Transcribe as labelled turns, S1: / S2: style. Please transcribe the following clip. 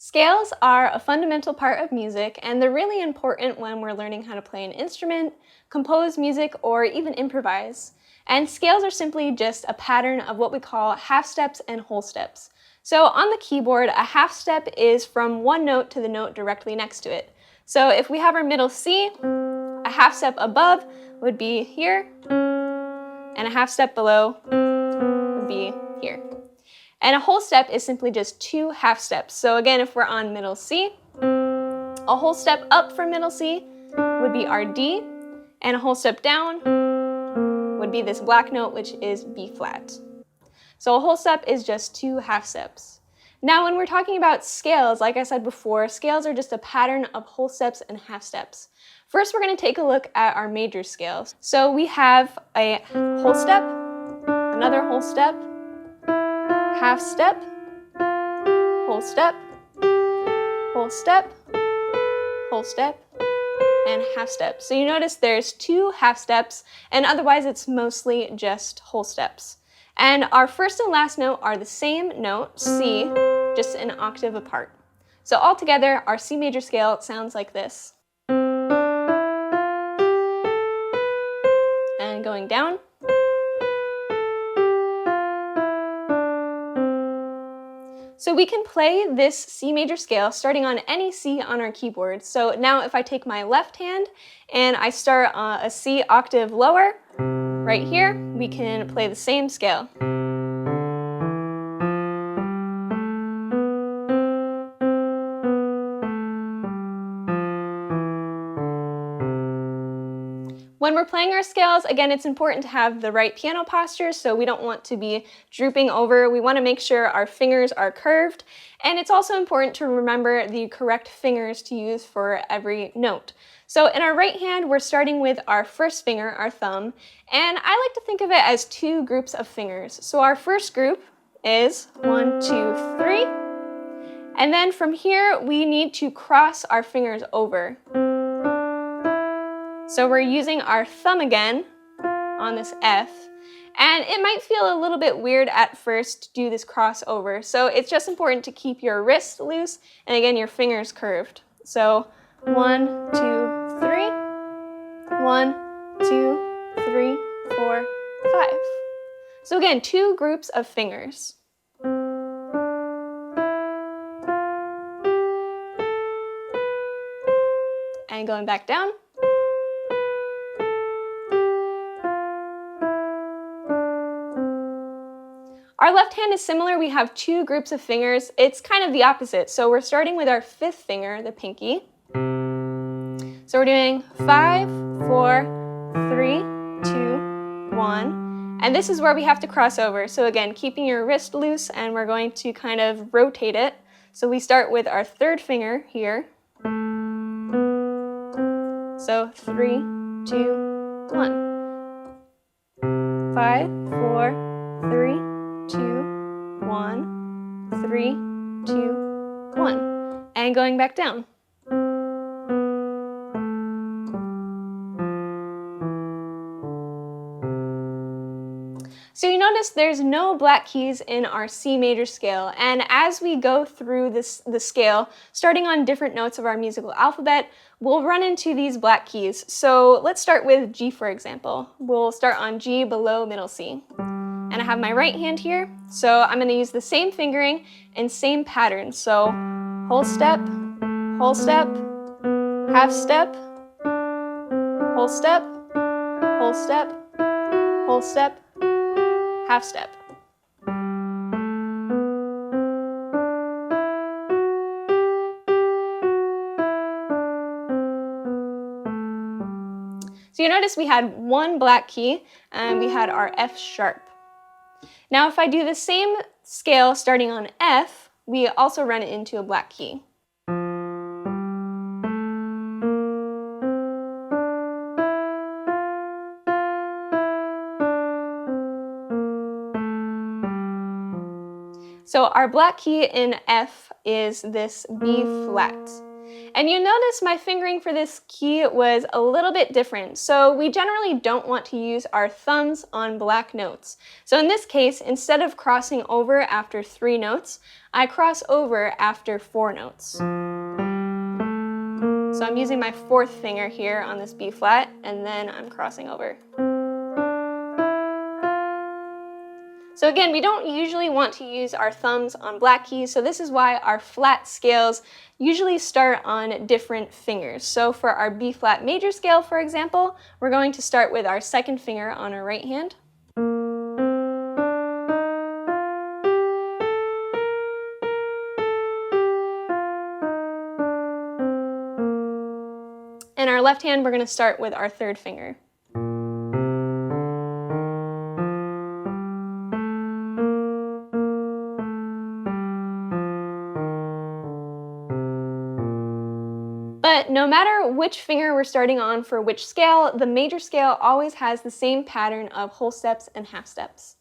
S1: Scales are a fundamental part of music, and they're really important when we're learning how to play an instrument, compose music, or even improvise. And scales are simply just a pattern of what we call half steps and whole steps. So on the keyboard, a half step is from one note to the note directly next to it. So if we have our middle C, a half step above would be here, and a half step below would be here. And a whole step is simply just two half steps. So again, if we're on middle C, a whole step up from middle C would be our D, and a whole step down would be this black note, which is B flat. So a whole step is just two half steps. Now when we're talking about scales, like I said before, scales are just a pattern of whole steps and half steps. First, we're going to take a look at our major scales. So we have a whole step, another whole step, half step, whole step, whole step, whole step, and half step. So you notice there's two half steps, and otherwise it's mostly just whole steps. And our first and last note are the same note, C, just an octave apart. So altogether, our C major scale sounds like this. And going down. So we can play this C major scale starting on any C on our keyboard. So now if I take my left hand and I start a C octave lower, right here, we can play the same scale. When we're playing our scales, again, it's important to have the right piano posture, so we don't want to be drooping over. We want to make sure our fingers are curved, and it's also important to remember the correct fingers to use for every note. So in our right hand, we're starting with our first finger, our thumb, and I like to think of it as two groups of fingers. So our first group is 1, 2, 3, and then from here, we need to cross our fingers over. So we're using our thumb again on this F, and it might feel a little bit weird at first to do this crossover. So it's just important to keep your wrist loose and again your fingers curved. So 1, 2, 3, 1, 2, 3, 4, 5. So again, two groups of fingers. And going back down. Our left hand is similar. We have two groups of fingers. It's kind of the opposite. So we're starting with our fifth finger, the pinky. So we're doing 5, 4, 3, 2, 1. And this is where we have to cross over. So again, keeping your wrist loose, and we're going to kind of rotate it. So we start with our third finger here. So 3, 2, 1. 5, 4, 3, 2, 1, 3, 2, 1, and going back down. So you notice there's no black keys in our C major scale, and as we go through the scale, starting on different notes of our musical alphabet, we'll run into these black keys. So let's start with G, for example. We'll start on G below middle C. And I have my right hand here, so I'm going to use the same fingering and same pattern. So whole step, half step, whole step, whole step, whole step, half step. So you notice we had one black key and we had our F sharp. Now if I do the same scale starting on F, we also run it into a black key. So our black key in F is this B flat. And you notice my fingering for this key was a little bit different. So we generally don't want to use our thumbs on black notes. So in this case, instead of crossing over after 3 notes, I cross over after 4 notes. So I'm using my 4th finger here on this B flat, and then I'm crossing over. So again, we don't usually want to use our thumbs on black keys, so this is why our flat scales usually start on different fingers. So for our B flat major scale, for example, we're going to start with our 2nd finger on our right hand. And our left hand, we're going to start with our 3rd finger. But no matter which finger we're starting on for which scale, the major scale always has the same pattern of whole steps and half steps.